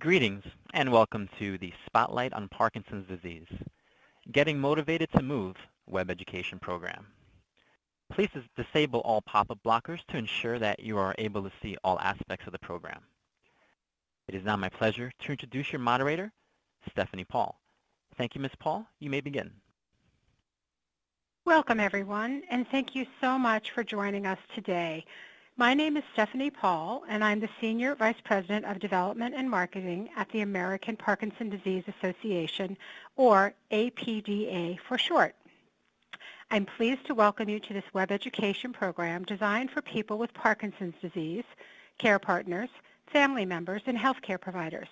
Greetings and welcome to the Spotlight on Parkinson's Disease, Getting Motivated to Move web education program. Please disable all pop-up blockers to ensure that you are able to see all aspects of the program. It is now my pleasure to introduce your moderator, Stephanie Paul. Thank you, Ms. Paul. You may begin. Welcome, everyone, and thank you so much for joining us today. My name is Stephanie Paul, and I'm the Senior Vice President of Development and Marketing at the American Parkinson Disease Association, or APDA for short. I'm pleased to welcome you to this web education program designed for people with Parkinson's disease, care partners, family members, and healthcare providers.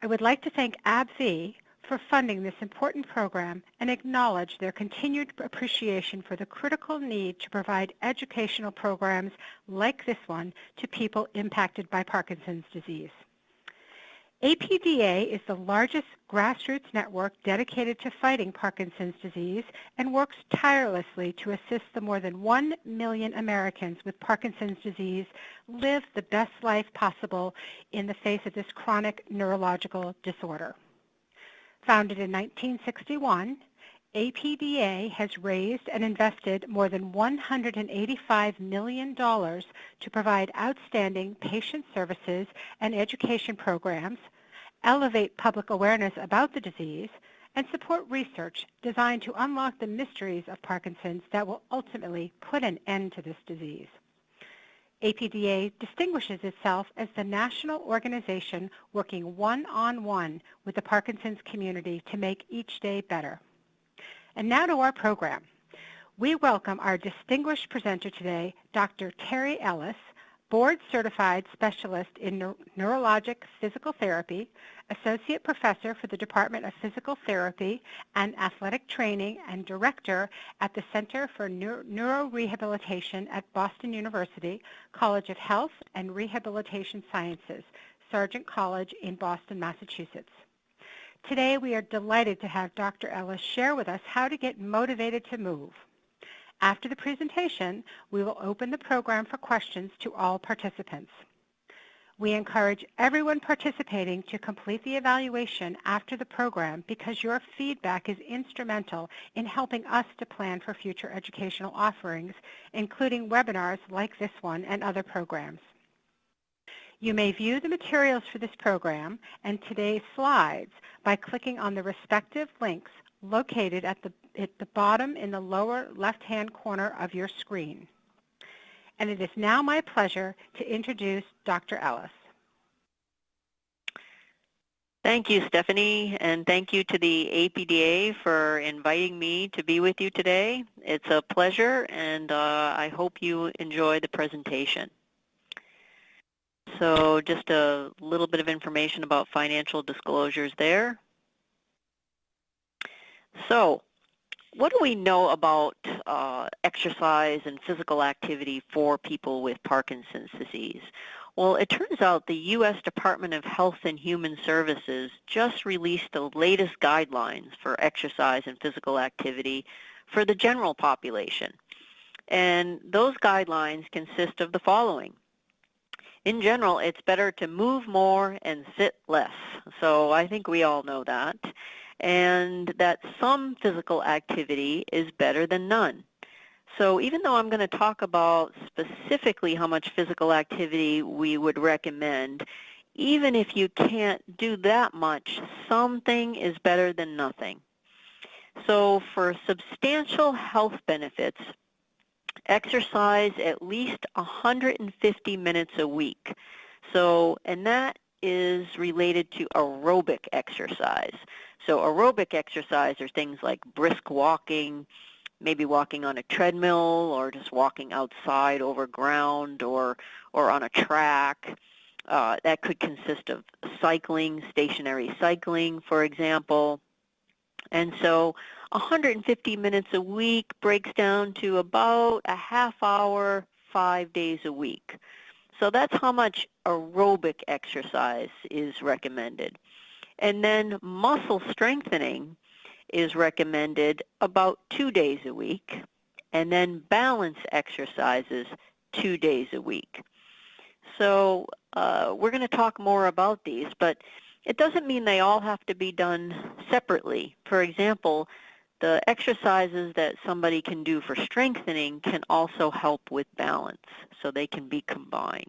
I would like to thank AbbVie for funding this important program and acknowledge their continued appreciation for the critical need to provide educational programs like this one to people impacted by Parkinson's disease. APDA is the largest grassroots network dedicated to fighting Parkinson's disease and works tirelessly to assist the more than 1 million Americans with Parkinson's disease live the best life possible in the face of this chronic neurological disorder. Founded in 1961, APDA has raised and invested more than $185 million to provide outstanding patient services and education programs, elevate public awareness about the disease, and support research designed to unlock the mysteries of Parkinson's that will ultimately put an end to this disease. APDA distinguishes itself as the national organization working one-on-one with the Parkinson's community to make each day better. And now to our program. We welcome our distinguished presenter today, Dr. Terry Ellis, board-certified specialist in neurologic physical therapy, associate professor for the Department of Physical Therapy and Athletic Training, and director at the Center for Neurorehabilitation at Boston University College of Health and Rehabilitation Sciences, Sargent College in Boston, Massachusetts. Today, we are delighted to have Dr. Ellis share with us how to get motivated to move. After the presentation, we will open the program for questions to all participants. We encourage everyone participating to complete the evaluation after the program because your feedback is instrumental in helping us to plan for future educational offerings, including webinars like this one and other programs. You may view the materials for this program and today's slides by clicking on the respective links located at the bottom in the lower left-hand corner of your screen. And it is now my pleasure to introduce Dr. Ellis. Thank you, Stephanie, and thank you to the APDA for inviting me to be with you today. It's a pleasure, and I hope you enjoy the presentation. So just a little bit of information about financial disclosures there. So, what do we know about exercise and physical activity for people with Parkinson's disease? Well, it turns out the U.S. Department of Health and Human Services just released the latest guidelines for exercise and physical activity for the general population. And those guidelines consist of the following. In general, it's better to move more and sit less. So I think we all know that. And that some physical activity is better than none. So even though I'm going to talk about specifically how much physical activity we would recommend, even if you can't do that much, something is better than nothing. So for substantial health benefits, exercise at least 150 minutes a week. So, and that is related to aerobic exercise. So aerobic exercise are things like brisk walking, maybe walking on a treadmill or just walking outside over ground or on a track. That could consist of cycling, stationary cycling, for example. And so 150 minutes a week breaks down to about a half hour, 5 days a week. So that's how much aerobic exercise is recommended. And then muscle strengthening is recommended about 2 days a week, and then balance exercises 2 days a week. So we're going to talk more about these, but it doesn't mean they all have to be done separately. For example, the exercises that somebody can do for strengthening can also help with balance, so they can be combined.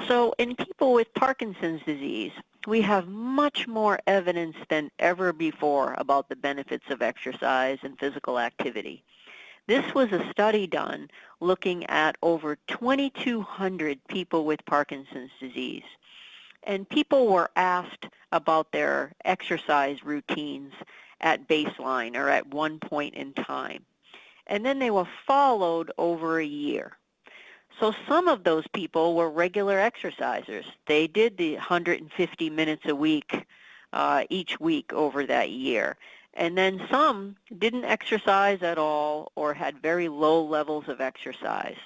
So in people with Parkinson's disease, we have much more evidence than ever before about the benefits of exercise and physical activity. This was a study done looking at over 2,200 people with Parkinson's disease. And people were asked about their exercise routines at baseline or at one point in time. And then they were followed over a year. So some of those people were regular exercisers. They did the 150 minutes a week each week over that year. And then some didn't exercise at all or had very low levels of exercise.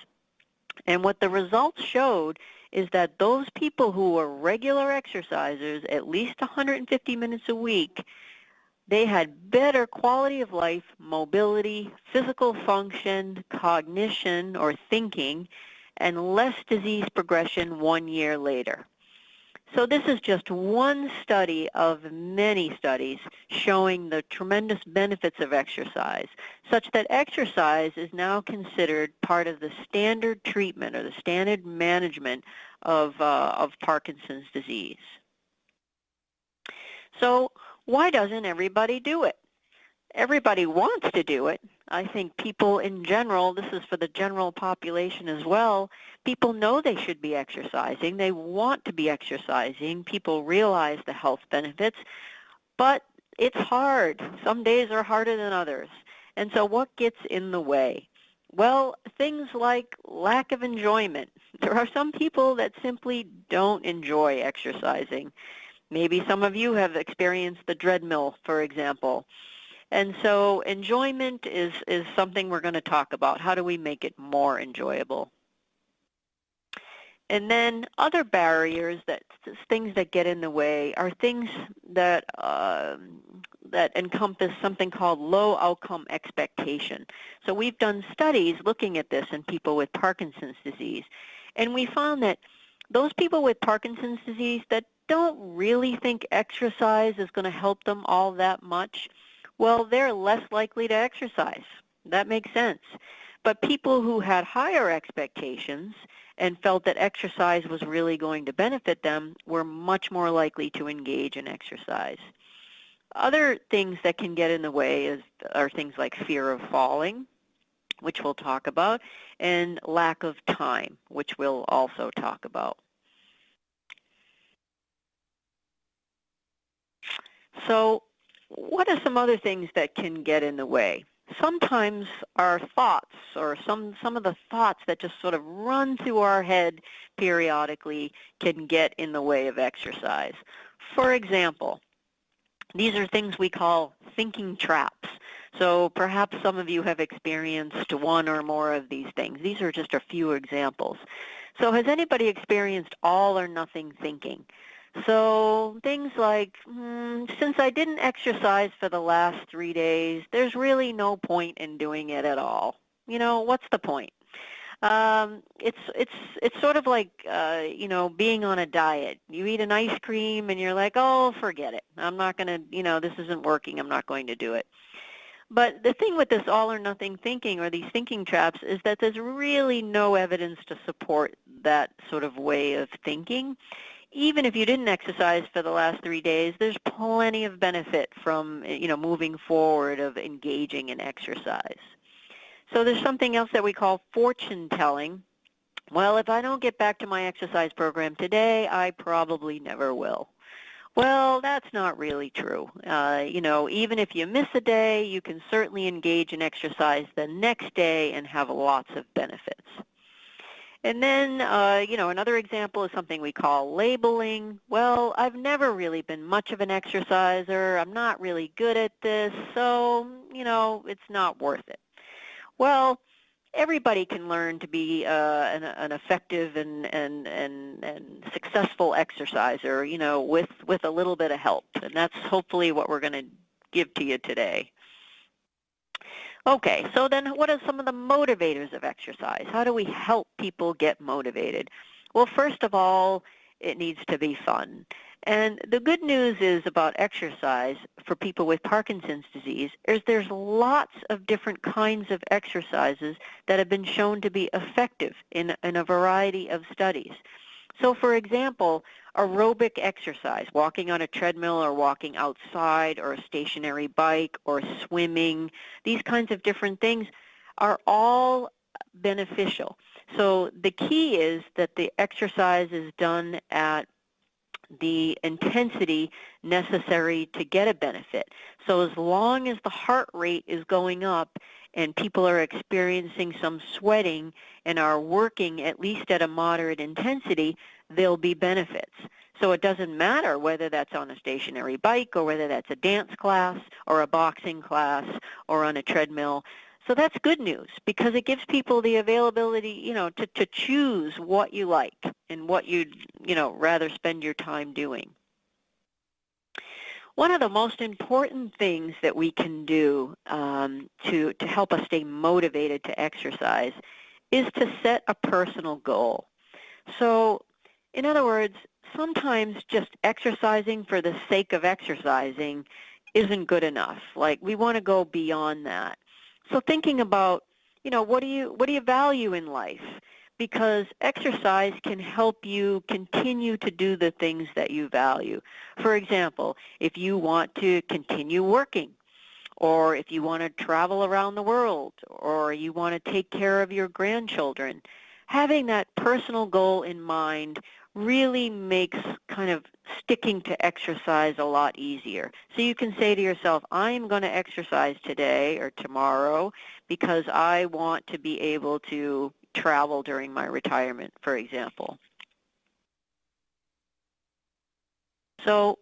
And what the results showed is that those people who were regular exercisers, at least 150 minutes a week, they had better quality of life, mobility, physical function, cognition or thinking, and less disease progression 1 year later. So this is just one study of many studies showing the tremendous benefits of exercise, such that exercise is now considered part of the standard treatment or the standard management of Parkinson's disease. So why doesn't everybody do it? Everybody wants to do it. I think people in general, this is for the general population as well, people know they should be exercising. They want to be exercising. People realize the health benefits, but it's hard. Some days are harder than others. And so what gets in the way? Well, things like lack of enjoyment. There are some people that simply don't enjoy exercising. Maybe some of you have experienced the treadmill, for example. And so enjoyment is something we're going to talk about. How do we make it more enjoyable? And then other barriers, things that get in the way, are things that that encompass something called low outcome expectation. So we've done studies looking at this in people with Parkinson's disease, and we found that those people with Parkinson's disease that don't really think exercise is going to help them all that much, well, they're less likely to exercise. That makes sense. But people who had higher expectations and felt that exercise was really going to benefit them were much more likely to engage in exercise. Other things that can get in the way are things like fear of falling, which we'll talk about, and lack of time, which we'll also talk about. So what are some other things that can get in the way? Sometimes our thoughts, or some of the thoughts that just sort of run through our head periodically, can get in the way of exercise. For example, these are things we call thinking traps. So perhaps some of you have experienced one or more of these things. These are just a few examples. So has anybody experienced all or nothing thinking? So things like, since I didn't exercise for the last 3 days, there's really no point in doing it at all. You know, what's the point? It's sort of like, you know, being on a diet. You eat an ice cream and you're like, oh, forget it. I'm not going to, you know, this isn't working. I'm not going to do it. But the thing with this all or nothing thinking, or these thinking traps, is that there's really no evidence to support that sort of way of thinking. Even if you didn't exercise for the last 3 days, there's plenty of benefit from, you know, moving forward of engaging in exercise. So there's something else that we call fortune telling. Well, if I don't get back to my exercise program today, I probably never will. Well, that's not really true. You know, even if you miss a day, you can certainly engage in exercise the next day and have lots of benefits. And then, you know, another example is something we call labeling. Well, I've never really been much of an exerciser. I'm not really good at this, so, you know, it's not worth it. Well, everybody can learn to be an effective and successful exerciser, you know, with a little bit of help. And that's hopefully what we're going to give to you today. Okay, so then what are some of the motivators of exercise? How do we help people get motivated? Well, first of all, it needs to be fun. And the good news is about exercise for people with Parkinson's disease is there's lots of different kinds of exercises that have been shown to be effective in a variety of studies. So for example, aerobic exercise, walking on a treadmill or walking outside or a stationary bike or swimming, these kinds of different things are all beneficial. So the key is that the exercise is done at the intensity necessary to get a benefit. So as long as the heart rate is going up and people are experiencing some sweating and are working at least at a moderate intensity, there'll be benefits. So it doesn't matter whether that's on a stationary bike or whether that's a dance class or a boxing class or on a treadmill. So that's good news because it gives people the availability, to choose what you like and what you'd, rather spend your time doing. One of the most important things that we can do to help us stay motivated to exercise is to set a personal goal. So, in other words, sometimes just exercising for the sake of exercising isn't good enough. Like, we want to go beyond that. So thinking about, what do you value in life? Because exercise can help you continue to do the things that you value. For example, if you want to continue working, or if you want to travel around the world, or you want to take care of your grandchildren, having that personal goal in mind really makes kind of sticking to exercise a lot easier. So you can say to yourself, I'm going to exercise today or tomorrow because I want to be able to travel during my retirement, for example. So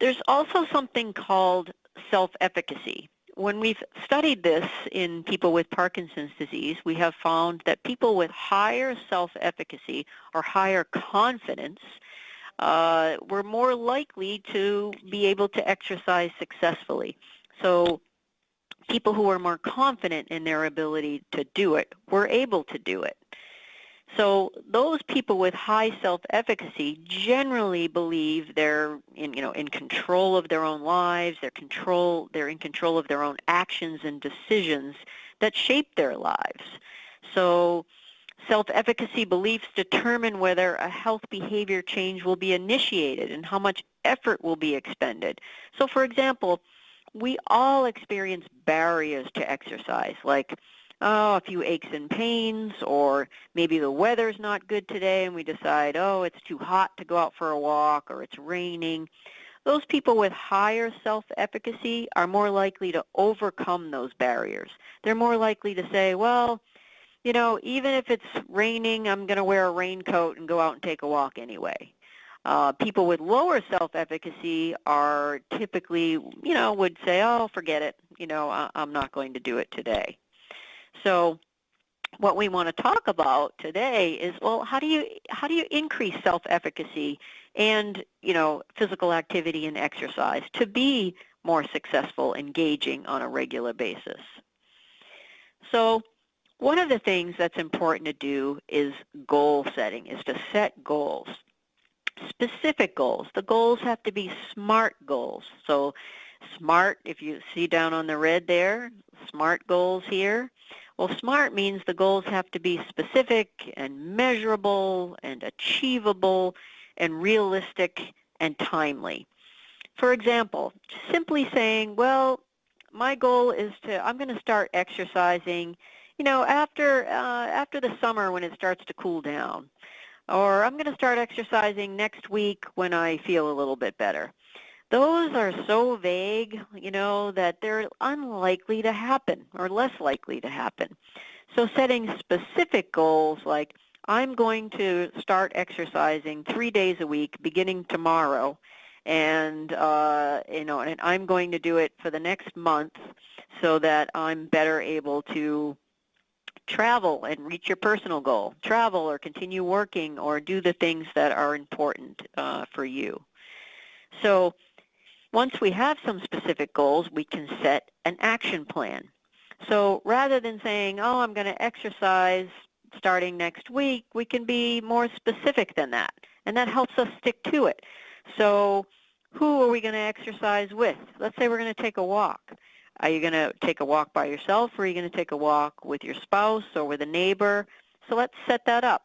there's also something called self-efficacy. When we've studied this in people with Parkinson's disease, we have found that people with higher self-efficacy or higher confidence were more likely to be able to exercise successfully. So people who were more confident in their ability to do it were able to do it. So those people with high self-efficacy generally believe they're in control of their own lives, they're in control of their own actions and decisions that shape their lives. So self-efficacy beliefs determine whether a health behavior change will be initiated and how much effort will be expended. So for example, we all experience barriers to exercise, like a few aches and pains, or maybe the weather's not good today and we decide, it's too hot to go out for a walk, or it's raining. Those people with higher self-efficacy are more likely to overcome those barriers. They're more likely to say, well, even if it's raining, I'm going to wear a raincoat and go out and take a walk anyway. People with lower self-efficacy are typically, would say, forget it. I'm not going to do it today. So what we want to talk about today is, well, how do you increase self-efficacy and, physical activity and exercise to be more successful engaging on a regular basis? So one of the things that's important to do is goal setting, is to set goals. Specific goals. The goals have to be SMART goals. So SMART, if you see down on the red there, SMART goals here. Well, SMART means the goals have to be specific and measurable and achievable and realistic and timely. For example, simply saying, well, my goal is I'm going to start exercising, after the summer when it starts to cool down. Or I'm going to start exercising next week when I feel a little bit better. Those are so vague, that they're unlikely to happen or less likely to happen. So setting specific goals like, I'm going to start exercising 3 days a week beginning tomorrow, and and I'm going to do it for the next month so that I'm better able to travel and reach your personal goal, travel or continue working or do the things that are important for you. So once we have some specific goals, we can set an action plan. So rather than saying, oh, I'm going to exercise starting next week, we can be more specific than that, and that helps us stick to it. So who are we going to exercise with? Let's say we're going to take a walk. Are you going to take a walk by yourself, or are you going to take a walk with your spouse or with a neighbor? So let's set that up.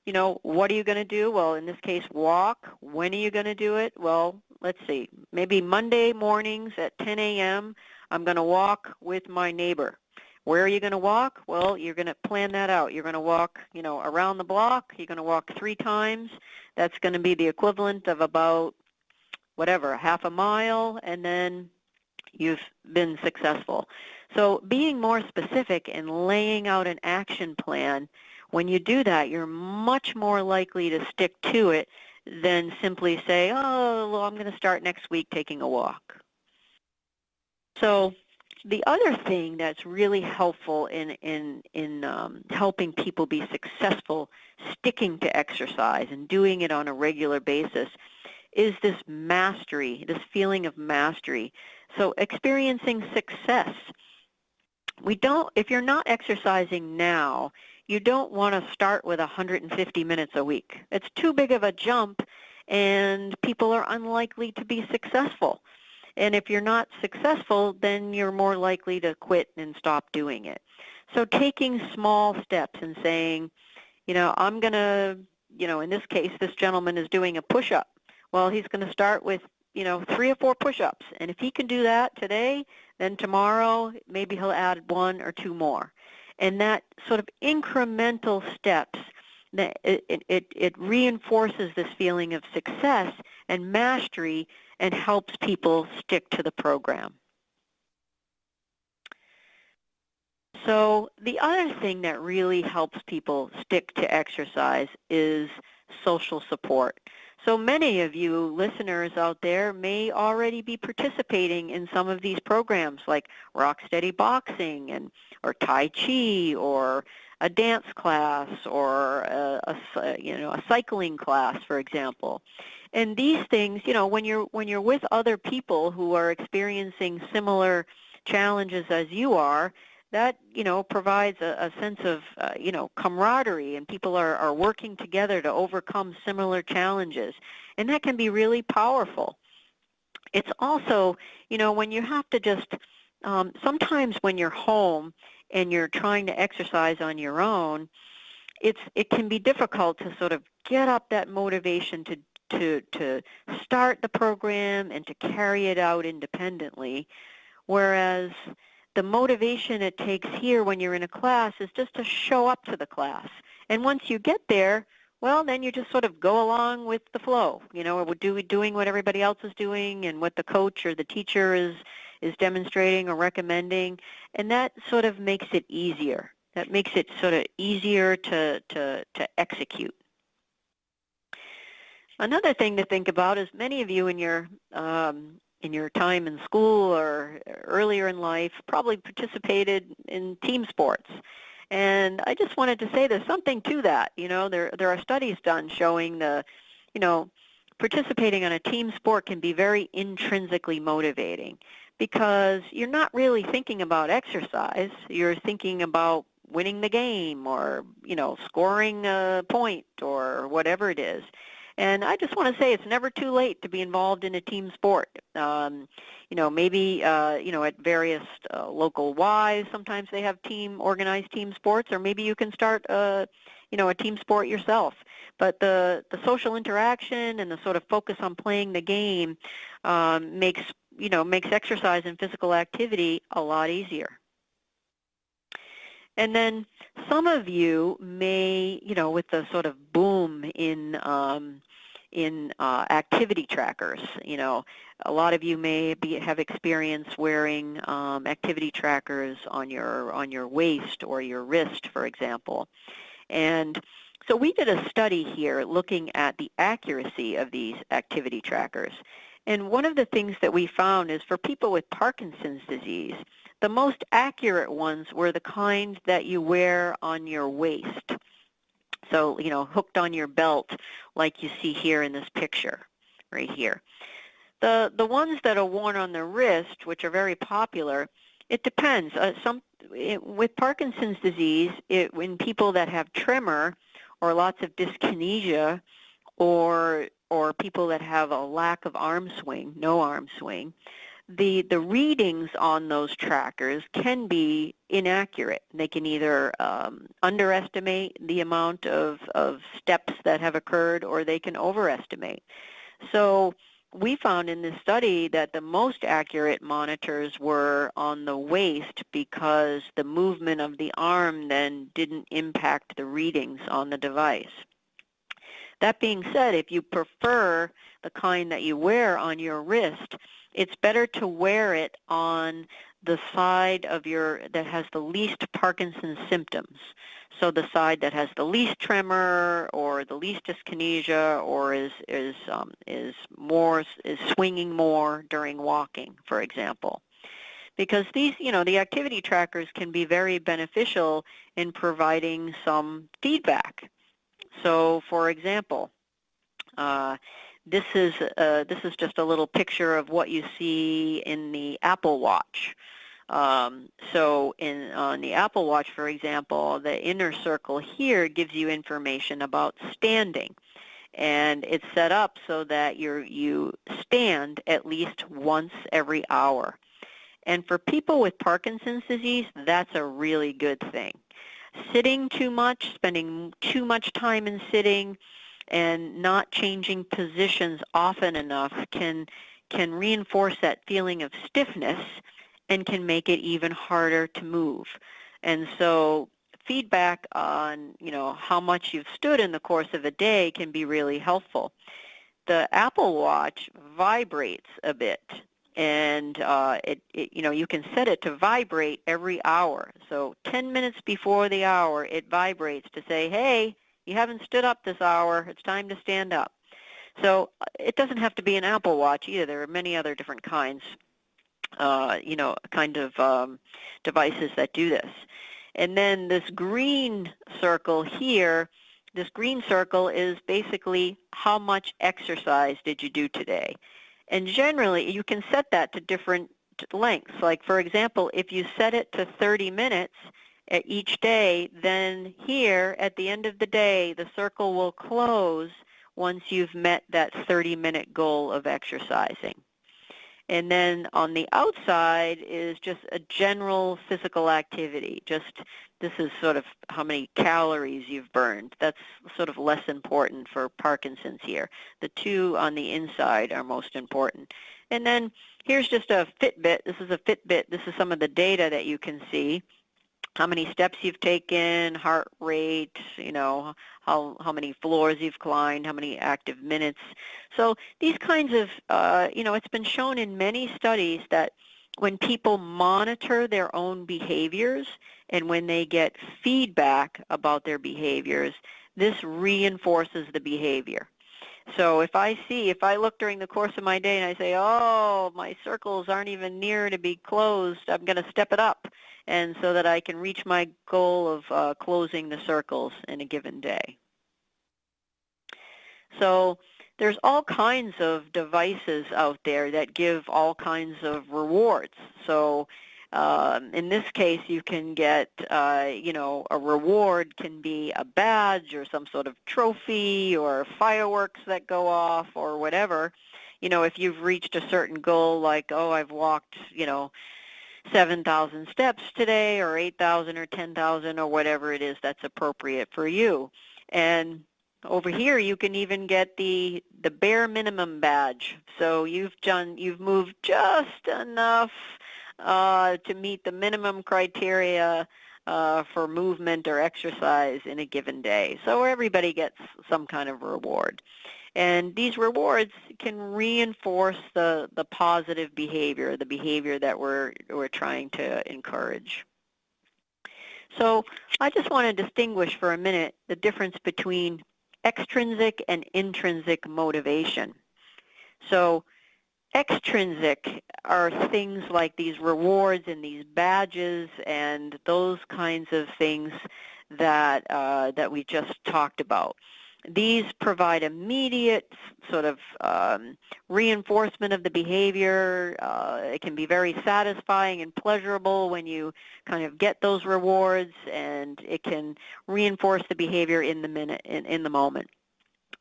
You know, what are you going to do? Well, in this case, walk. When are you going to do it? Well, let's see. Maybe Monday mornings at 10 a.m., I'm going to walk with my neighbor. Where are you going to walk? Well, you're going to plan that out. You're going to walk, you know, around the block. You're going to walk 3 times. That's going to be the equivalent of about, whatever, half a mile, and then you've been successful. So being more specific and laying out an action plan, when you do that, you're much more likely to stick to it than simply say, oh, well, I'm going to start next week taking a walk. So the other thing that's really helpful in helping people be successful sticking to exercise and doing it on a regular basis is this mastery, this feeling of mastery. So experiencing success. If you're not exercising now, you don't want to start with 150 minutes a week. It's too big of a jump, and people are unlikely to be successful. And if you're not successful, then you're more likely to quit and stop doing it. So taking small steps and saying, you know, I'm going to, you know, in this case, this gentleman is doing a push-up. Well, he's going to start with, you know, 3 or 4 push-ups. And if he can do that today, then tomorrow maybe he'll add 1 or 2 more. And that sort of incremental steps, it reinforces this feeling of success and mastery and helps people stick to the program. So the other thing that really helps people stick to exercise is social support. So many of you listeners out there may already be participating in some of these programs like Rock Steady Boxing or Tai Chi or a dance class or a cycling class, for example. And these things, you know, when you're with other people who are experiencing similar challenges as you are, that, you know, provides a sense of, you know, camaraderie, and people are working together to overcome similar challenges. And that can be really powerful. It's also, you know, when you have to just, sometimes when you're home and you're trying to exercise on your own, it can be difficult to sort of get up that motivation to start the program and to carry it out independently, whereas the motivation it takes here when you're in a class is just to show up to the class. And once you get there, well, then you just sort of go along with the flow, you know, or doing what everybody else is doing and what the coach or the teacher is demonstrating or recommending, and that sort of makes it easier. That makes it sort of easier to execute. Another thing to think about is many of you in your time in school or earlier in life probably participated in team sports. And I just wanted to say there's something to that. You know, there are studies done showing participating on a team sport can be very intrinsically motivating because you're not really thinking about exercise. You're thinking about winning the game or, you know, scoring a point or whatever it is. And I just want to say it's never too late to be involved in a team sport. You know, maybe, you know, at various local Ys, sometimes they have organized team sports, or maybe you can start, you know, a team sport yourself. But the social interaction and the sort of focus on playing the game makes exercise and physical activity a lot easier. And then some of you may, you know, with the sort of boom in activity trackers, you know, a lot of you may have experience wearing activity trackers on your waist or your wrist, for example. And so we did a study here looking at the accuracy of these activity trackers. And one of the things that we found is for people with Parkinson's disease, the most accurate ones were the kind that you wear on your waist. So, you know, hooked on your belt like you see here in this picture, right here. The ones that are worn on the wrist, which are very popular, it depends. with Parkinson's disease, in people that have tremor or lots of dyskinesia, or people that have a lack of arm swing, no arm swing, the readings on those trackers can be inaccurate. They can either underestimate the amount of steps that have occurred, or they can overestimate. So we found in this study that the most accurate monitors were on the waist, because the movement of the arm then didn't impact the readings on the device. That being said, if you prefer the kind that you wear on your wrist, it's better to wear it on the side of that has the least Parkinson's symptoms. So the side that has the least tremor, or the least dyskinesia, or is swinging more during walking, for example. Because these, the activity trackers can be very beneficial in providing some feedback. So, for example, this is just a little picture of what you see in the Apple Watch. So on the Apple Watch, for example, the inner circle here gives you information about standing, and it's set up so that you stand at least once every hour. And for people with Parkinson's disease, that's a really good thing. Sitting too much, spending too much time in sitting, and not changing positions often enough can reinforce that feeling of stiffness and can make it even harder to move. And so feedback on, how much you've stood in the course of a day can be really helpful. The Apple Watch vibrates a bit, and you can set it to vibrate every hour. So 10 minutes before the hour, it vibrates to say, hey, you haven't stood up this hour, it's time to stand up. So it doesn't have to be an Apple Watch either. There are many other different kinds, devices that do this. And then this green circle here, this green circle is basically how much exercise did you do today. And generally, you can set that to different lengths. Like, for example, if you set it to 30 minutes at each day, then here at the end of the day, the circle will close once you've met that 30-minute goal of exercising. And then on the outside is just a general physical activity. This is sort of how many calories you've burned. That's sort of less important for Parkinson's here. The two on the inside are most important. And then here's just a Fitbit. This is a Fitbit. This is some of the data that you can see. How many steps you've taken, heart rate, how many floors you've climbed, how many active minutes. So these kinds of, it's been shown in many studies that when people monitor their own behaviors and when they get feedback about their behaviors, this reinforces the behavior. So if I look during the course of my day and I say, oh, my circles aren't even near to be closed, I'm going to step it up, and so that I can reach my goal of closing the circles in a given day. So there's all kinds of devices out there that give all kinds of rewards. So in this case, you can get, a reward can be a badge or some sort of trophy or fireworks that go off or whatever. If you've reached a certain goal, like, oh, I've walked, 7,000 steps today, or 8,000 or 10,000 or whatever it is that's appropriate for you. And over here, you can even get the bare minimum badge. So you've moved just enough to meet the minimum criteria for movement or exercise in a given day. So everybody gets some kind of reward. And these rewards can reinforce the positive behavior, the behavior that we're trying to encourage. So I just want to distinguish for a minute the difference between extrinsic and intrinsic motivation. So extrinsic are things like these rewards and these badges and those kinds of things that we just talked about. These provide immediate sort of reinforcement of the behavior. It can be very satisfying and pleasurable when you kind of get those rewards, and it can reinforce the behavior in the minute, in the moment.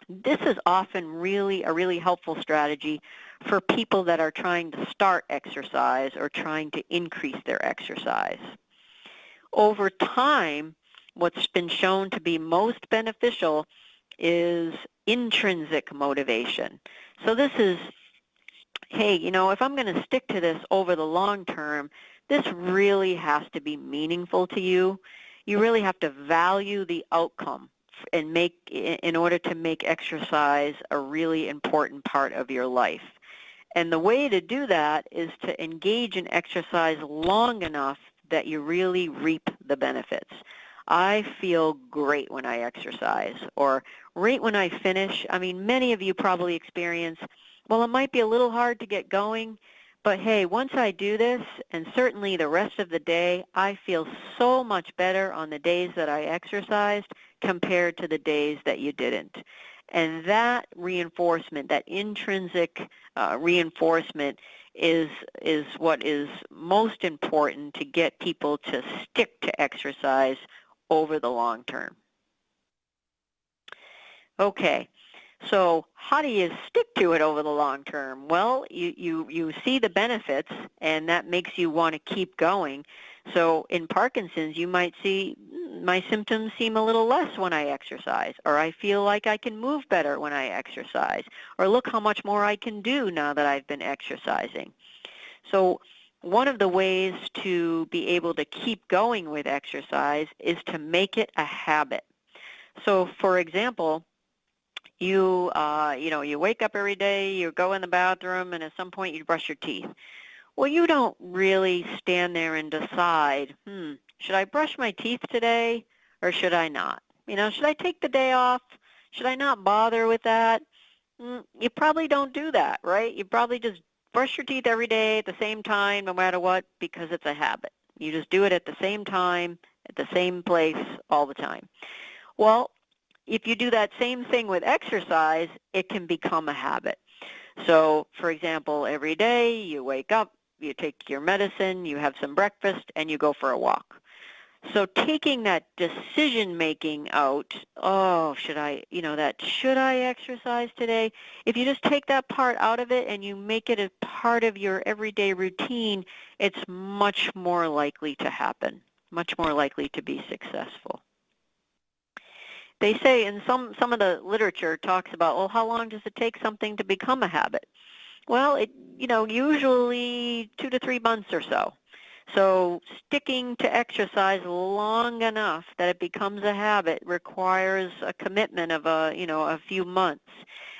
This is often really a really helpful strategy for people that are trying to start exercise or trying to increase their exercise. Over time, what's been shown to be most beneficial is intrinsic motivation. So this is, hey, you know, if I'm going to stick to this over the long term, this really has to be meaningful to you. You really have to value the outcome and in order to make exercise a really important part of your life. And the way to do that is to engage in exercise long enough that you really reap the benefits. I feel great when I exercise, or right when I finish. I mean, many of you probably experience, well, it might be a little hard to get going, but hey, once I do this, and certainly the rest of the day, I feel so much better on the days that I exercised compared to the days that you didn't. And that reinforcement, that intrinsic reinforcement is what is most important to get people to stick to exercise over the long term. Okay, so how do you stick to it over the long term? Well, you see the benefits, and that makes you want to keep going. So in Parkinson's, you might see my symptoms seem a little less when I exercise, or I feel like I can move better when I exercise, or look how much more I can do now that I've been exercising. So one of the ways to be able to keep going with exercise is to make it a habit. So for example, you wake up every day, you go in the bathroom, and at some point you brush your teeth. Well, you don't really stand there and decide, should I brush my teeth today or should I not? You know, should I take the day off? Should I not bother with that? You probably don't do that, right? You probably just brush your teeth every day at the same time, no matter what, because it's a habit. You just do it at the same time, at the same place, all the time. Well, if you do that same thing with exercise, it can become a habit. So, for example, every day you wake up, you take your medicine, you have some breakfast, and you go for a walk. So taking that decision-making out, should I exercise today? If you just take that part out of it and you make it a part of your everyday routine, it's much more likely to happen, much more likely to be successful. They say in some of the literature talks about, well, how long does it take something to become a habit? Well, usually 2 to 3 months or so. So sticking to exercise long enough that it becomes a habit requires a commitment of a few months.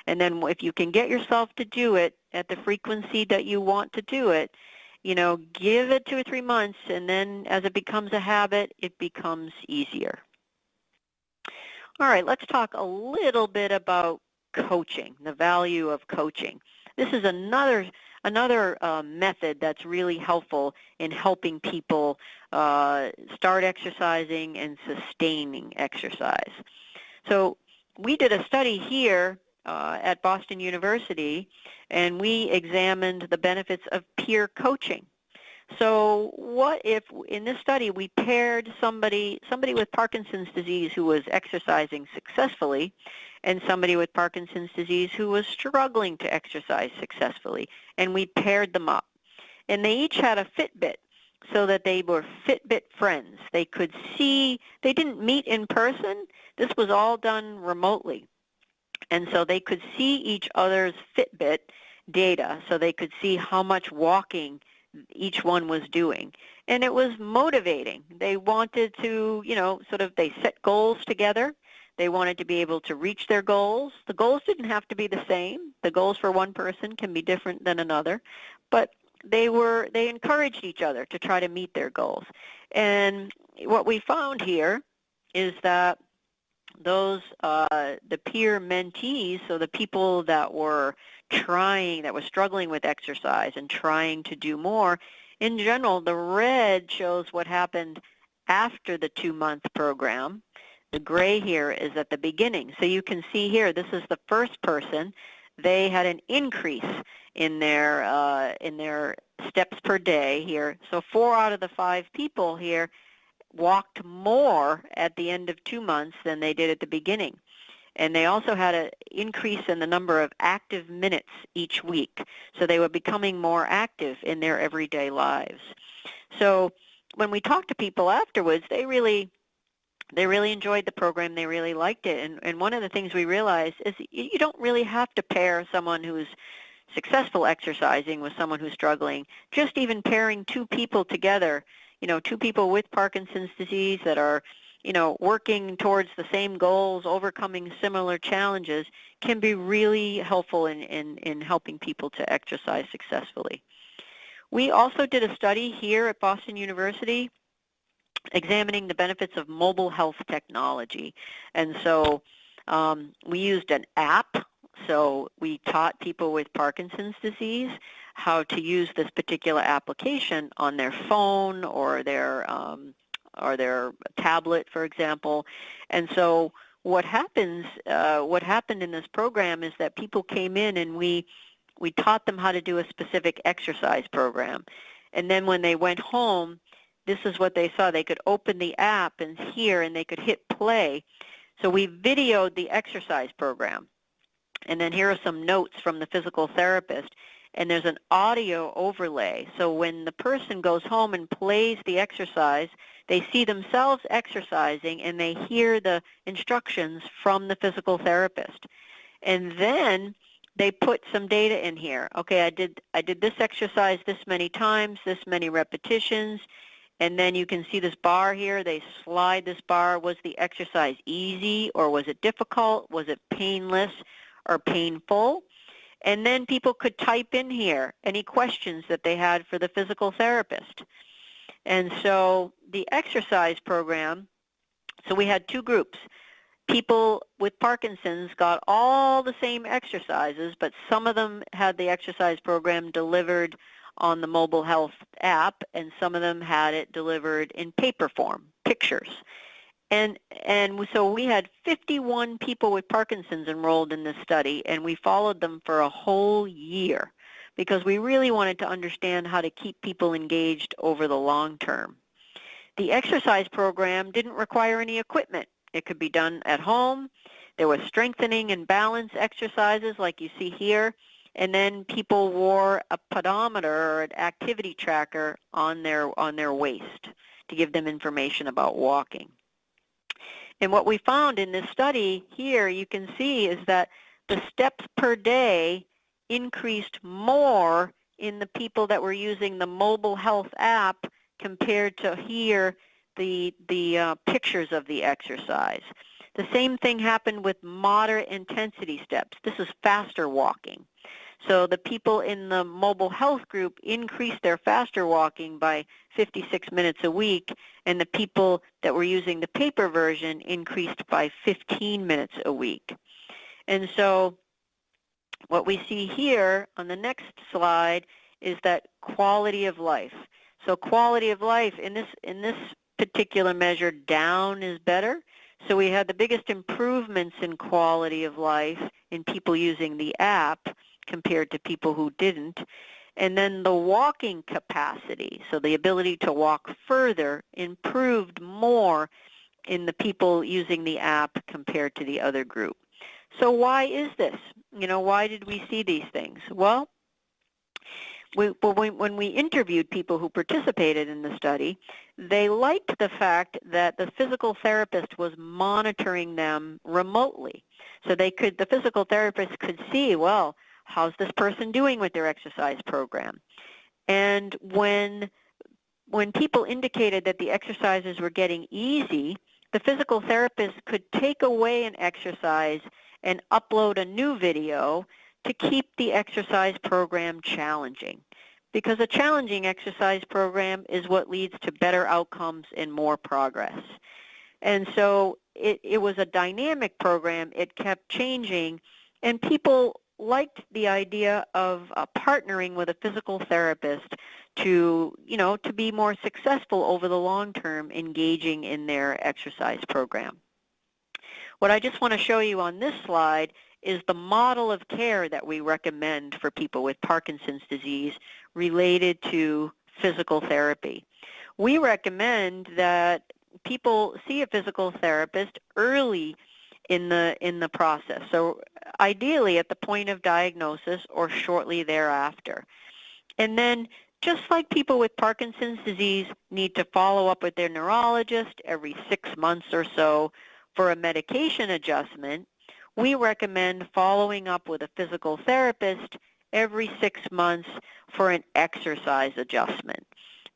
And then if you can get yourself to do it at the frequency that you want to do it, give it 2 or 3 months, and then as it becomes a habit, it becomes easier. All right, let's talk a little bit about coaching, the value of coaching. This is another method that's really helpful in helping people start exercising and sustaining exercise. So we did a study here at Boston University, and we examined the benefits of peer coaching. So what if in this study we paired somebody with Parkinson's disease who was exercising successfully and somebody with Parkinson's disease who was struggling to exercise successfully, and we paired them up. And they each had a Fitbit so that they were Fitbit friends. They could see, they didn't meet in person. This was all done remotely. And so they could see each other's Fitbit data, so they could see how much walking each one was doing. And it was motivating. They wanted to, they set goals together. They wanted to be able to reach their goals. The goals didn't have to be the same. The goals for one person can be different than another, but they encouraged each other to try to meet their goals. And what we found here is that those the peer mentees, so the people that were struggling with exercise and trying to do more, in general, the red shows what happened after the 2-month program. The gray here is at the beginning. So you can see here, this is the first person. They had an increase in their steps per day here. So 4 out of the 5 people here walked more at the end of 2 months than they did at the beginning. And they also had an increase in the number of active minutes each week. So they were becoming more active in their everyday lives. So when we talked to people afterwards, they really enjoyed the program. They really liked it. And one of the things we realized is you don't really have to pair someone who's successful exercising with someone who's struggling. Just even pairing 2 people together, 2 people with Parkinson's disease that are, working towards the same goals, overcoming similar challenges, can be really helpful in helping people to exercise successfully. We also did a study here at Boston University examining the benefits of mobile health technology. And so we used an app. So we taught people with Parkinson's disease how to use this particular application on their phone or their tablet, for example. And so what happened in this program is that people came in and we taught them how to do a specific exercise program. And then when they went home, this is what they saw. They could open the app and hear, and they could hit play. So we videoed the exercise program. And then here are some notes from the physical therapist. And there's an audio overlay. So when the person goes home and plays the exercise, they see themselves exercising, and they hear the instructions from the physical therapist. And then they put some data in here. Okay, I did this exercise this many times, this many repetitions. And then you can see this bar here. They slide this bar. Was the exercise easy, or was it difficult? Was it painless or painful? And then people could type in here any questions that they had for the physical therapist. And so the exercise program, so we had 2 groups. People with Parkinson's got all the same exercises, but some of them had the exercise program delivered on the mobile health app, and some of them had it delivered in paper form, pictures. And so we had 51 people with Parkinson's enrolled in this study, and we followed them for a whole year because we really wanted to understand how to keep people engaged over the long term. The exercise program didn't require any equipment. It could be done at home. There was strengthening and balance exercises like you see here. And then people wore a pedometer or an activity tracker on their waist to give them information about walking. And what we found in this study here, you can see, is that the steps per day increased more in the people that were using the mobile health app compared to here the pictures of the exercise. The same thing happened with moderate intensity steps. This is faster walking. So the people in the mobile health group increased their faster walking by 56 minutes a week, and the people that were using the paper version increased by 15 minutes a week. And so what we see here on the next slide is that quality of life. So quality of life in this particular measure, down is better. So we had the biggest improvements in quality of life in people using the app compared to people who didn't. And then the walking capacity, so the ability to walk further, improved more in the people using the app compared to the other group. So why is this? Why did we see these things? Well, when we interviewed people who participated in the study, they liked the fact that the physical therapist was monitoring them remotely. So the physical therapist could see, well, how's this person doing with their exercise program? And when people indicated that the exercises were getting easy, the physical therapist could take away an exercise and upload a new video to keep the exercise program challenging. Because a challenging exercise program is what leads to better outcomes and more progress. And so it was a dynamic program. It kept changing, and people liked the idea of partnering with a physical therapist to be more successful over the long term engaging in their exercise program. What I just want to show you on this slide is the model of care that we recommend for people with Parkinson's disease related to physical therapy. We recommend that people see a physical therapist early in the process. So ideally at the point of diagnosis or shortly thereafter. And then just like people with Parkinson's disease need to follow up with their neurologist every 6 months or so for a medication adjustment, we recommend following up with a physical therapist every 6 months for an exercise adjustment.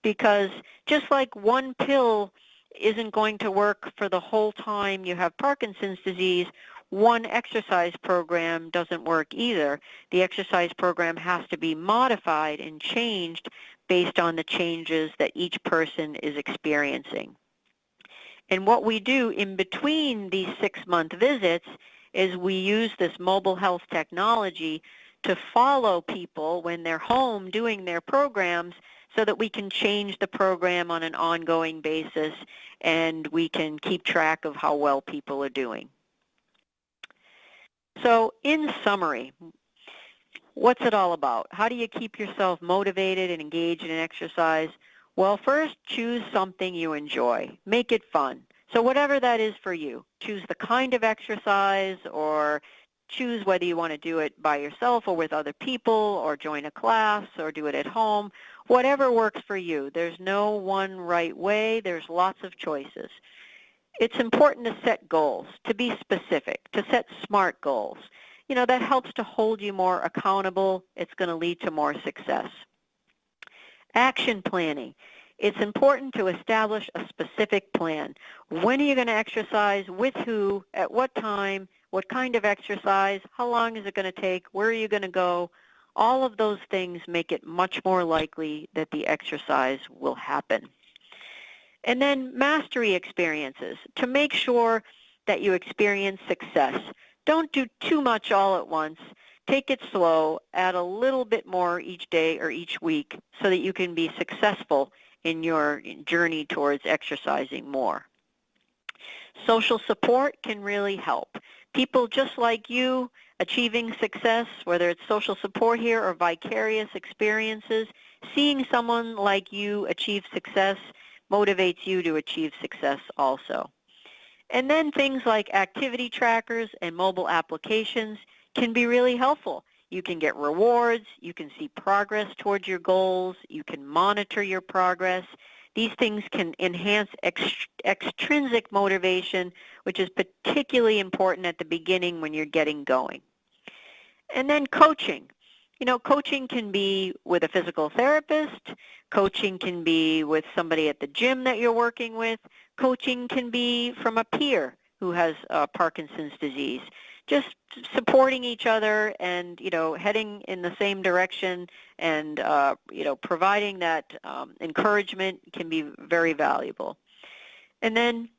Because just like one pill isn't going to work for the whole time you have Parkinson's disease, one exercise program doesn't work either. The exercise program has to be modified and changed based on the changes that each person is experiencing. And what we do in between these 6-month visits is we use this mobile health technology to follow people when they're home doing their programs so that we can change the program on an ongoing basis and we can keep track of how well people are doing. So in summary, what's it all about? How do you keep yourself motivated and engaged in exercise? Well, first, choose something you enjoy. Make it fun. So whatever that is for you, choose the kind of exercise or choose whether you want to do it by yourself or with other people or join a class or do it at home. Whatever works for you. There's no one right way. There's lots of choices. It's important to set goals, to be specific, to set SMART goals. You know, that helps to hold you more accountable. It's going to lead to more success. Action planning. It's important to establish a specific plan. When are you going to exercise? With who? At what time? What kind of exercise? How long is it going to take? Where are you going to go? All of those things make it much more likely that the exercise will happen. And then mastery experiences, to make sure that you experience success. Don't do too much all at once. Take it slow, add a little bit more each day or each week so that you can be successful in your journey towards exercising more. Social support can really help. People just like you achieving success, whether it's social support here or vicarious experiences, seeing someone like you achieve success motivates you to achieve success also. And then things like activity trackers and mobile applications can be really helpful. You can get rewards, you can see progress towards your goals, you can monitor your progress. These things can enhance extrinsic motivation, which is particularly important at the beginning when you're getting going. And then coaching. You know, coaching can be with a physical therapist, coaching can be with somebody at the gym that you're working with, coaching can be from a peer who has Parkinson's disease. Just supporting each other and, you know, heading in the same direction and, you know, providing that encouragement can be very valuable. And then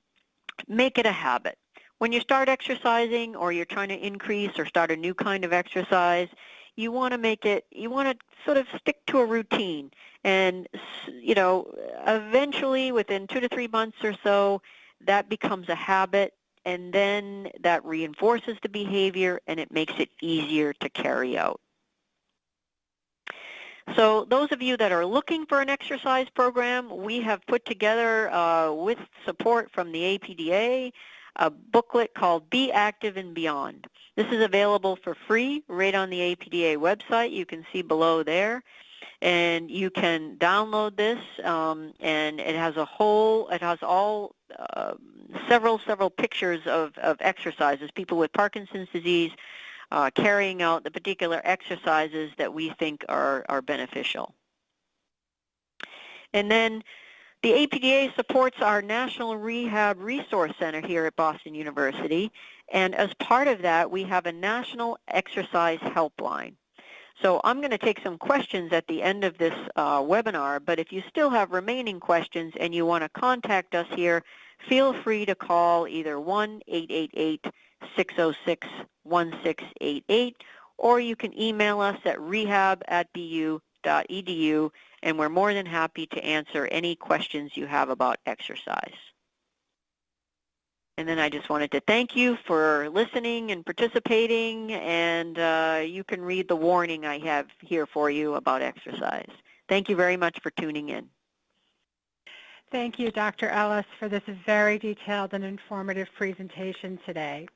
make it a habit. When you start exercising or you're trying to increase or start a new kind of exercise, you want to make it, you want to sort of stick to a routine. And, you know, eventually within 2 to 3 months or so, that becomes a habit, and then that reinforces the behavior and it makes it easier to carry out. So those of you that are looking for an exercise program, we have put together with support from the APDA a booklet called Be Active and Beyond. This is available for free right on the APDA website. You can see below there. And you can download this, and it has several pictures of exercises, people with Parkinson's disease carrying out the particular exercises that we think are beneficial. And then the APDA supports our National Rehab Resource Center here at Boston University, and as part of that, we have a National Exercise Helpline. So I'm going to take some questions at the end of this webinar, but if you still have remaining questions and you want to contact us here, feel free to call either 1-888-606-1688, or you can email us at rehab@bu.edu, and we're more than happy to answer any questions you have about exercise. And then I just wanted to thank you for listening and participating, and you can read the warning I have here for you about exercise. Thank you very much for tuning in. Thank you, Dr. Ellis, for this very detailed and informative presentation today.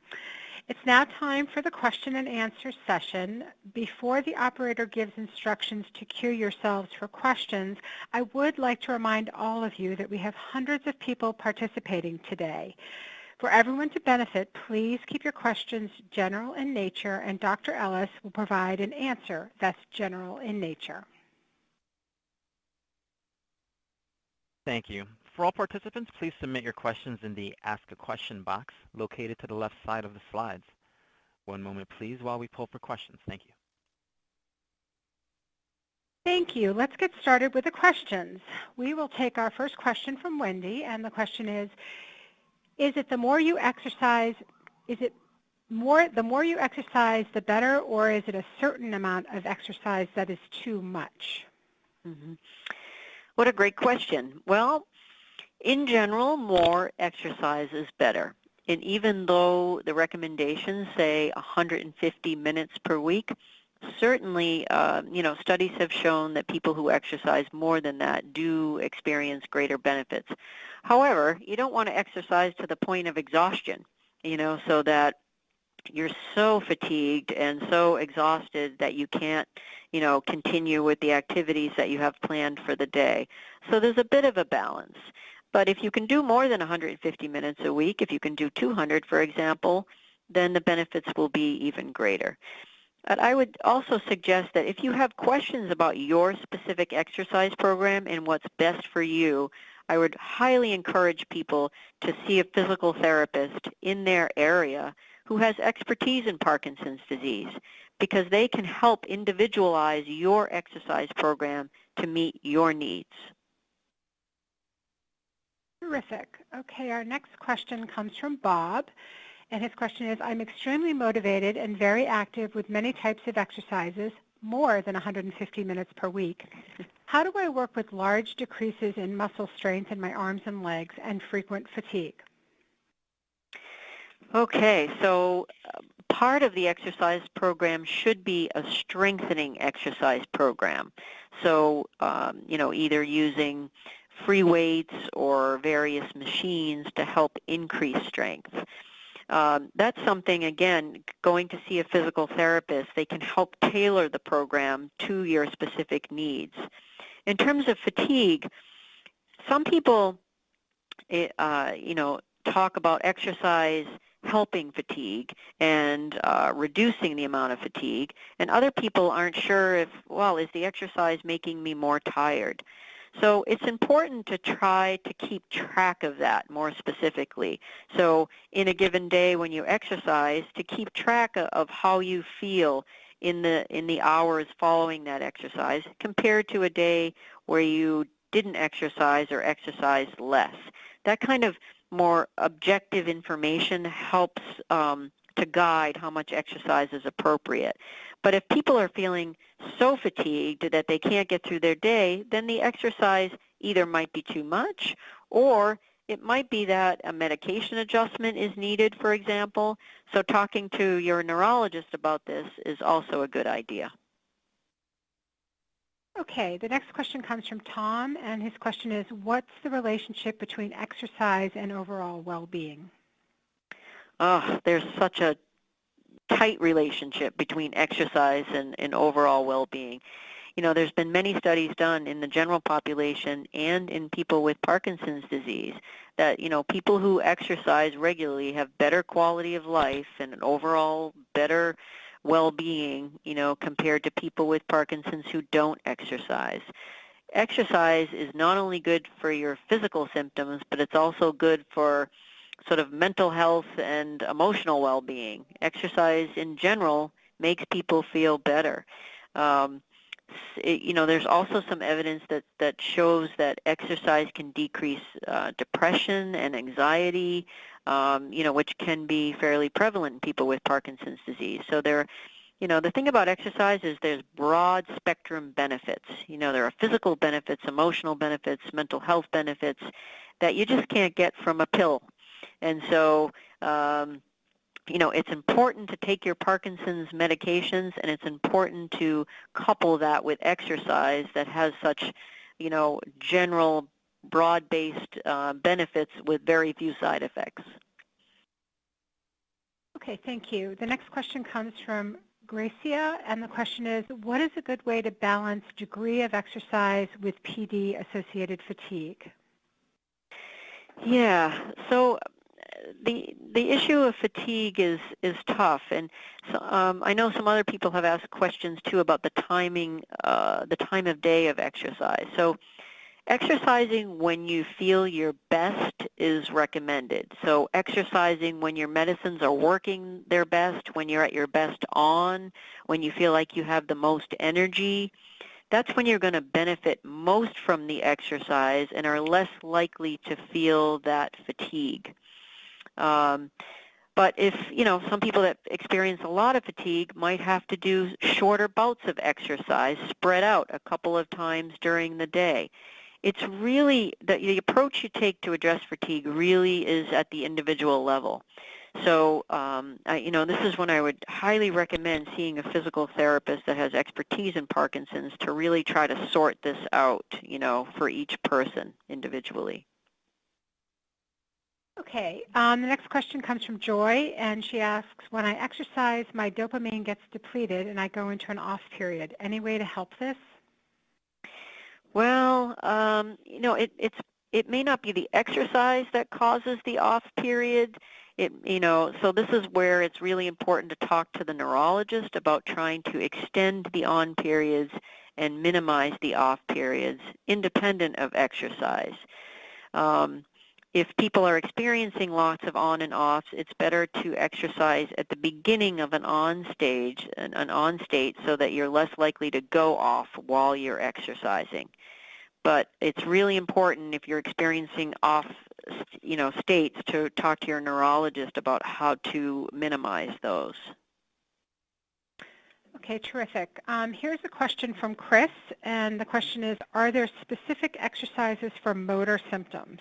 It's now time for the question and answer session. Before the operator gives instructions to queue yourselves for questions, I would like to remind all of you that we have hundreds of people participating today. For everyone to benefit, please keep your questions general in nature, and Dr. Ellis will provide an answer that's general in nature. Thank you. For all participants, please submit your questions in the Ask a Question box located to the left side of the slides. One moment, please, while we pull for questions. Thank you. Thank you. Let's get started with the questions. We will take our first question from Wendy, and the question is it the more you exercise, the more you exercise, the better, or is it a certain amount of exercise that is too much? Mm-hmm. What a great question. Well, in general, more exercise is better. And even though the recommendations say 150 minutes per week, certainly, studies have shown that people who exercise more than that do experience greater benefits. However, you don't want to exercise to the point of exhaustion, so that you're so fatigued and so exhausted that you can't, continue with the activities that you have planned for the day. So there's a bit of a balance. But if you can do more than 150 minutes a week, if you can do 200, for example, then the benefits will be even greater. But I would also suggest that if you have questions about your specific exercise program and what's best for you, I would highly encourage people to see a physical therapist in their area who has expertise in Parkinson's disease, because they can help individualize your exercise program to meet your needs. Terrific. Okay, our next question comes from Bob, and his question is, I'm extremely motivated and very active with many types of exercises, more than 150 minutes per week. How do I work with large decreases in muscle strength in my arms and legs and frequent fatigue? Okay, so part of the exercise program should be a strengthening exercise program. So, either using free weights or various machines to help increase strength. That's something, again, going to see a physical therapist, they can help tailor the program to your specific needs. In terms of fatigue, some people, talk about exercise helping fatigue and reducing the amount of fatigue, and other people aren't sure if, is the exercise making me more tired? So it's important to try to keep track of that more specifically. So in a given day when you exercise, to keep track of how you feel in the hours following that exercise compared to a day where you didn't exercise or exercised less. That kind of more objective information helps to guide how much exercise is appropriate. But if people are feeling so fatigued that they can't get through their day, then the exercise either might be too much, or it might be that a medication adjustment is needed, for example. So talking to your neurologist about this is also a good idea. Okay, the next question comes from Tom, and his question is, what's the relationship between exercise and overall well-being? There's such a tight relationship between exercise and overall well-being. There's been many studies done in the general population and in people with Parkinson's disease that, people who exercise regularly have better quality of life and an overall better well-being, compared to people with Parkinson's who don't exercise. Exercise is not only good for your physical symptoms, but it's also good for sort of mental health and emotional well-being. Exercise in general makes people feel better. There's also some evidence that shows that exercise can decrease depression and anxiety, which can be fairly prevalent in people with Parkinson's disease. So the thing about exercise is there's broad spectrum benefits. There are physical benefits, emotional benefits, mental health benefits that you just can't get from a pill. And so, you know, it's important to take your Parkinson's medications, and it's important to couple that with exercise that has such, you know, general, broad-based benefits with very few side effects. Okay, thank you. The next question comes from Gracia, and the question is, what is a good way to balance degree of exercise with PD-associated fatigue? Yeah, so the issue of fatigue is tough, and so, I know some other people have asked questions too about the timing, the time of day of exercise. So exercising when you feel your best is recommended. So exercising when your medicines are working their best, when you're at your best on, when you feel like you have the most energy, that's when you're going to benefit most from the exercise and are less likely to feel that fatigue. But if, you know, some people that experience a lot of fatigue might have to do shorter bouts of exercise spread out a couple of times during the day. It's really, the approach you take to address fatigue really is at the individual level. So, you know, this is when I would highly recommend seeing a physical therapist that has expertise in Parkinson's to really try to sort this out, you know, for each person individually. Okay, the next question comes from Joy, and she asks, when I exercise, my dopamine gets depleted and I go into an off period. Any way to help this? Well, you know, it may not be the exercise that causes the off period. You know, so this is where it's really important to talk to the neurologist about trying to extend the on periods and minimize the off periods independent of exercise. If people are experiencing lots of on and offs, it's better to exercise at the beginning of an on stage, an on state, so that you're less likely to go off while you're exercising. But it's really important if you're experiencing off, you know, states to talk to your neurologist about how to minimize those. Okay, terrific. Here's a question from Chris, and the question is, are there specific exercises for motor symptoms?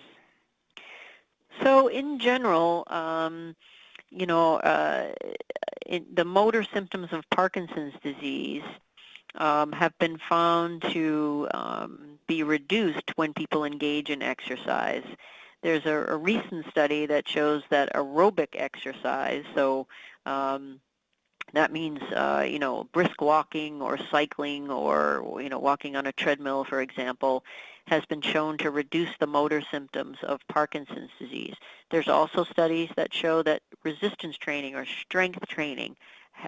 So in general, you know, the motor symptoms of Parkinson's disease have been found to be reduced when people engage in exercise. There's a recent study that shows that aerobic exercise, so that means, you know, brisk walking or cycling or, you know, walking on a treadmill, for example, has been shown to reduce the motor symptoms of Parkinson's disease. There's also studies that show that resistance training or strength training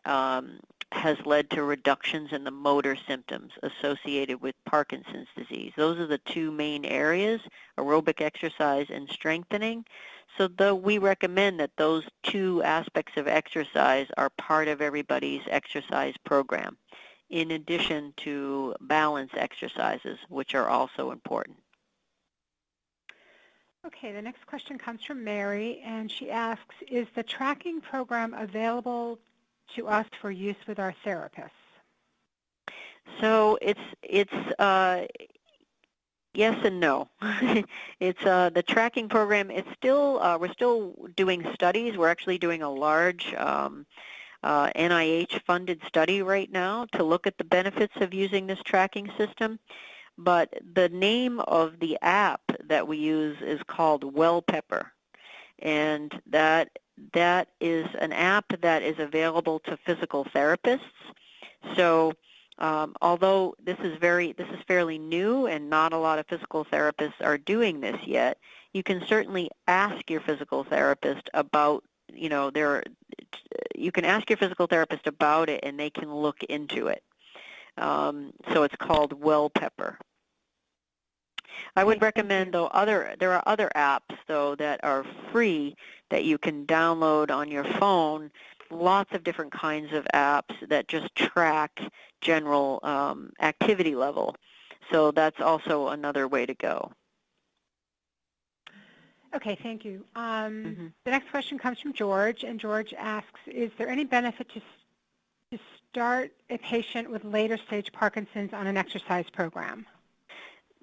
has led to reductions in the motor symptoms associated with Parkinson's disease. Those are the two main areas, aerobic exercise and strengthening. So though we recommend that those two aspects of exercise are part of everybody's exercise program, in addition to balance exercises, which are also important. Okay, the next question comes from Mary, and she asks, is the tracking program available to us for use with our therapists? So it's yes and no. It's the tracking program. It's still we're still doing studies. We're actually doing a large NIH-funded study right now to look at the benefits of using this tracking system. But the name of the app that we use is called WellPepper, and that is an app that is available to physical therapists. So although this is fairly new and not a lot of physical therapists are doing this yet, you can certainly ask your physical therapist about, you know, you can ask your physical therapist about it and they can look into it. So it's called WellPepper. I would recommend, though, there are other apps, though, that are free that you can download on your phone, lots of different kinds of apps that just track general activity level. So that's also another way to go. Okay, thank you. The next question comes from George, and George asks, is there any benefit to start a patient with later stage Parkinson's on an exercise program?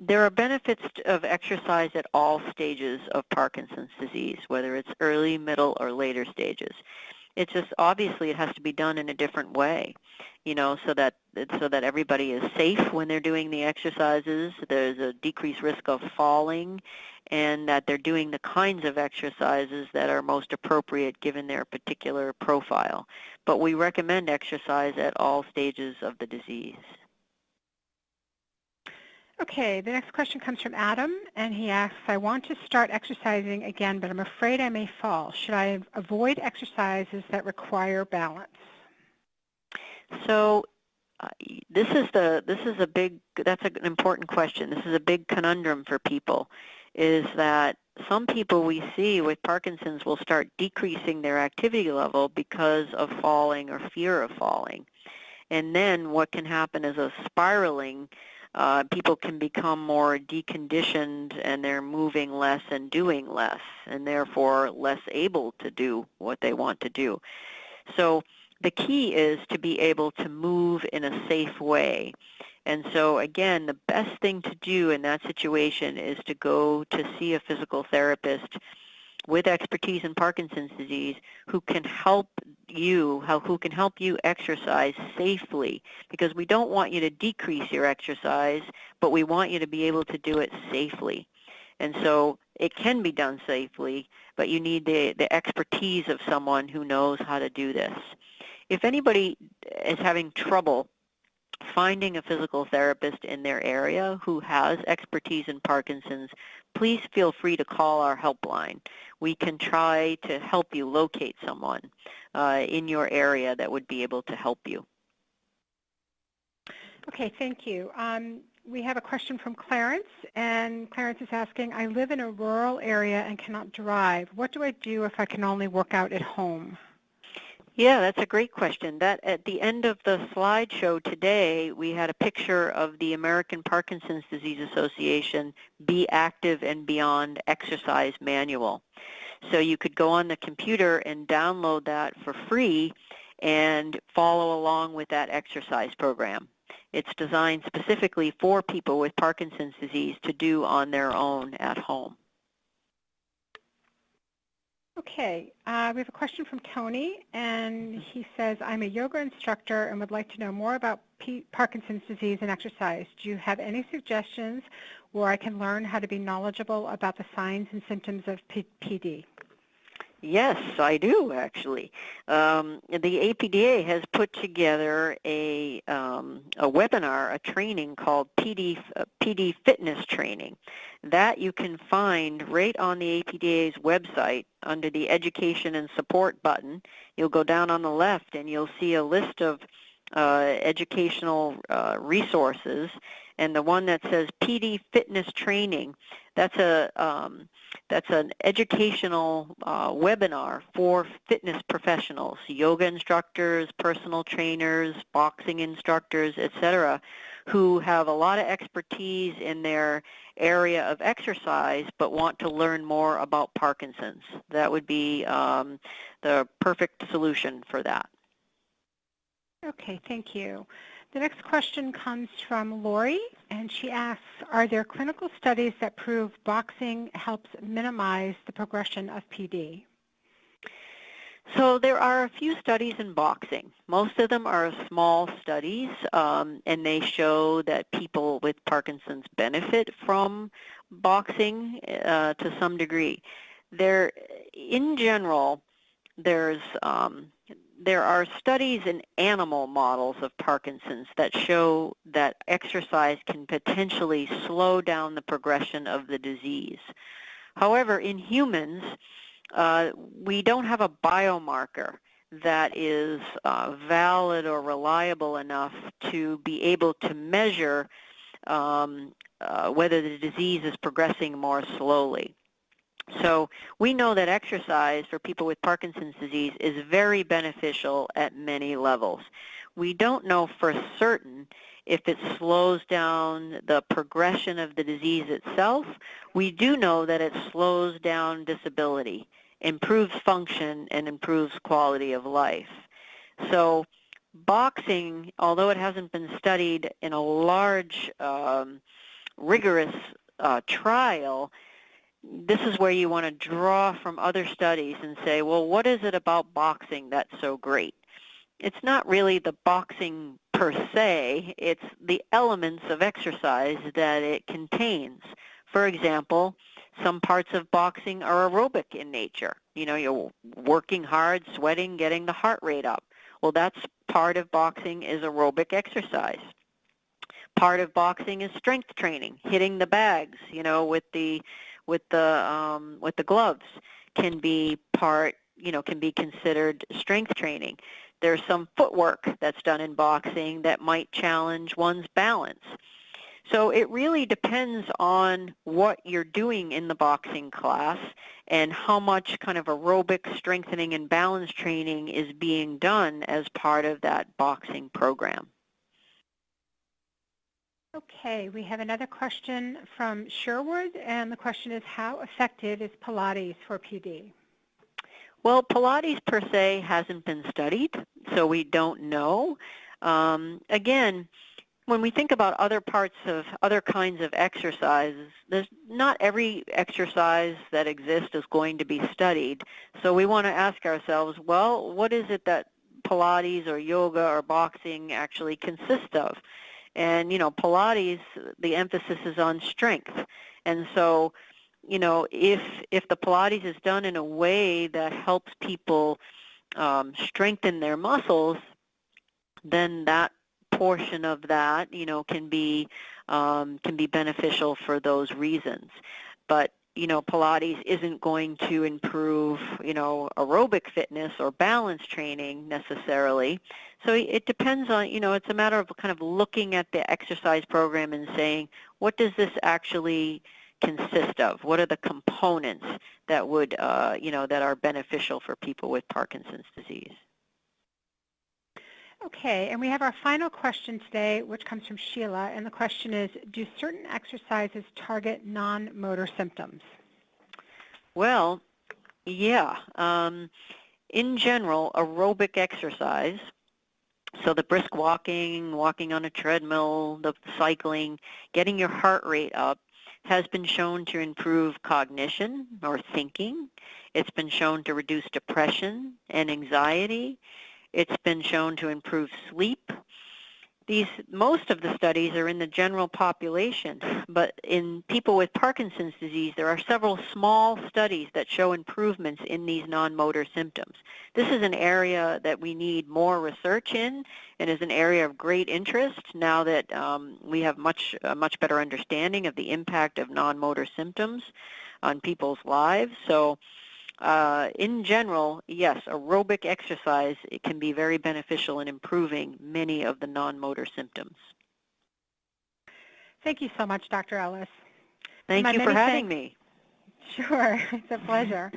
There are benefits of exercise at all stages of Parkinson's disease, whether it's early, middle, or later stages. It's just obviously it has to be done in a different way, so that everybody is safe when they're doing the exercises. There's a decreased risk of falling, and that they're doing the kinds of exercises that are most appropriate given their particular profile. But we recommend exercise at all stages of the disease. Okay, the next question comes from Adam, and he asks, I want to start exercising again, but I'm afraid I may fall. Should I avoid exercises that require balance? So that's an important question. This is a big conundrum for people, is that some people we see with Parkinson's will start decreasing their activity level because of falling or fear of falling. And then what can happen is a spiraling. People can become more deconditioned, and they're moving less and doing less, and therefore less able to do what they want to do. So the key is to be able to move in a safe way. And so again, the best thing to do in that situation is to go to see a physical therapist with expertise in Parkinson's disease who can help you exercise safely, because we don't want you to decrease your exercise, but we want you to be able to do it safely. And so it can be done safely, but you need the expertise of someone who knows how to do this. If anybody is having trouble finding a physical therapist in their area who has expertise in Parkinson's, please feel free to call our helpline. We can try to help you locate someone in your area that would be able to help you. Okay, thank you. We have a question from Clarence, and Clarence is asking, I live in a rural area and cannot drive. What do I do if I can only work out at home? Yeah, that's a great question. That at the end of the slideshow today, we had a picture of the American Parkinson's Disease Association Be Active and Beyond exercise manual. So you could go on the computer and download that for free and follow along with that exercise program. It's designed specifically for people with Parkinson's disease to do on their own at home. Okay, we have a question from Tony, and he says, I'm a yoga instructor and would like to know more about Parkinson's disease and exercise. Do you have any suggestions where I can learn how to be knowledgeable about the signs and symptoms of PD? Yes, I do, actually. The APDA has put together a webinar, a training called PD Fitness Training. That you can find right on the APDA's website under the Education and Support button. You'll go down on the left and you'll see a list of educational resources, and the one that says PD Fitness Training, that's an educational webinar for fitness professionals, yoga instructors, personal trainers, boxing instructors, etc., who have a lot of expertise in their area of exercise but want to learn more about Parkinson's. That would be the perfect solution for that. Okay, thank you. The next question comes from Lori, and she asks, are there clinical studies that prove boxing helps minimize the progression of PD? So there are a few studies in boxing. Most of them are small studies, and they show that people with Parkinson's benefit from boxing to some degree. In general, there are studies in animal models of Parkinson's that show that exercise can potentially slow down the progression of the disease. However, in humans, we don't have a biomarker that is valid or reliable enough to be able to measure whether the disease is progressing more slowly. So we know that exercise for people with Parkinson's disease is very beneficial at many levels. We don't know for certain if it slows down the progression of the disease itself. We do know that it slows down disability, improves function, and improves quality of life. So boxing, although it hasn't been studied in a large rigorous trial, this is where you want to draw from other studies and say, well, what is it about boxing that's so great? It's not really the boxing per se, it's the elements of exercise that it contains. For example, some parts of boxing are aerobic in nature. You know, you're working hard, sweating, getting the heart rate up. Well, that's part of boxing is aerobic exercise. Part of boxing is strength training, hitting the bags, you know, with the gloves can be can be considered strength training. There's some footwork that's done in boxing that might challenge one's balance. So it really depends on what you're doing in the boxing class and how much kind of aerobic strengthening and balance training is being done as part of that boxing program. Okay, we have another question from Sherwood, and the question is, how effective is Pilates for PD? Well, Pilates per se hasn't been studied, so we don't know. Again, when we think about other kinds of exercises, there's not every exercise that exists is going to be studied. So we want to ask ourselves, well, what is it that Pilates or yoga or boxing actually consist of? And, you know, Pilates, the emphasis is on strength. And so, you know, if the Pilates is done in a way that helps people strengthen their muscles, then that portion of that, you know, can be beneficial for those reasons. But, you know, Pilates isn't going to improve, you know, aerobic fitness or balance training necessarily. So it depends on, you know, it's a matter of kind of looking at the exercise program and saying, what does this actually consist of? What are the components that would, you know, that are beneficial for people with Parkinson's disease? Okay, and we have our final question today, which comes from Sheila, and the question is, do certain exercises target non-motor symptoms? Well, yeah. In general, aerobic exercise, so the brisk walking, walking on a treadmill, the cycling, getting your heart rate up, has been shown to improve cognition or thinking. It's been shown to reduce depression and anxiety. It's been shown to improve sleep. Most of the studies are in the general population, but in people with Parkinson's disease, there are several small studies that show improvements in these non-motor symptoms. This is an area that we need more research in and is an area of great interest now that we have a much better understanding of the impact of non-motor symptoms on people's lives. So in general, yes, aerobic exercise, it can be very beneficial in improving many of the non-motor symptoms. Thank you so much, Dr. Ellis. Thank you for having me. Sure, it's a pleasure.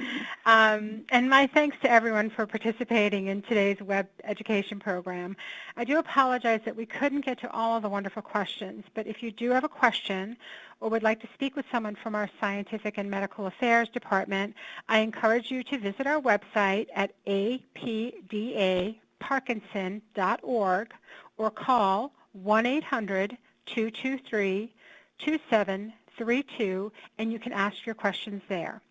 And my thanks to everyone for participating in today's web education program. I do apologize that we couldn't get to all of the wonderful questions, but if you do have a question or would like to speak with someone from our Scientific and Medical Affairs Department, I encourage you to visit our website at apdaparkinson.org or call 1-800-223-2732, and you can ask your questions there.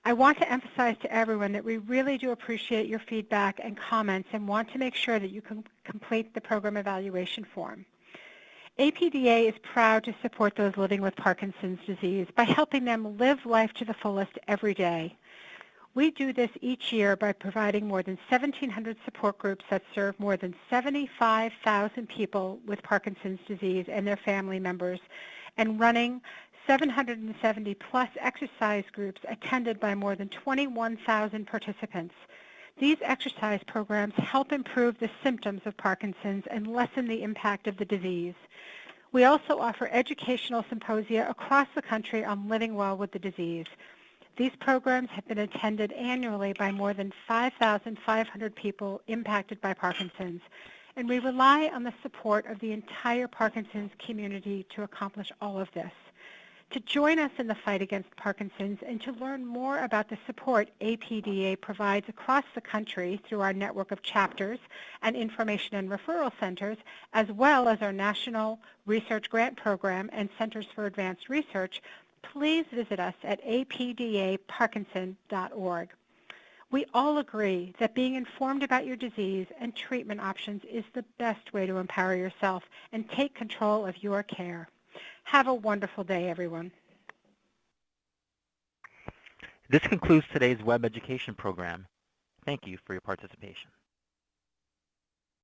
I want to emphasize to everyone that we really do appreciate your feedback and comments and want to make sure that you can complete the program evaluation form. APDA is proud to support those living with Parkinson's disease by helping them live life to the fullest every day. We do this each year by providing more than 1,700 support groups that serve more than 75,000 people with Parkinson's disease and their family members, and running 770 plus exercise groups attended by more than 21,000 participants. These exercise programs help improve the symptoms of Parkinson's and lessen the impact of the disease. We also offer educational symposia across the country on living well with the disease. These programs have been attended annually by more than 5,500 people impacted by Parkinson's, and we rely on the support of the entire Parkinson's community to accomplish all of this. To join us in the fight against Parkinson's and to learn more about the support APDA provides across the country through our network of chapters and information and referral centers, as well as our National Research Grant Program and Centers for Advanced Research, please visit us at apdaparkinson.org. We all agree that being informed about your disease and treatment options is the best way to empower yourself and take control of your care. Have a wonderful day, everyone. This concludes today's web education program. Thank you for your participation.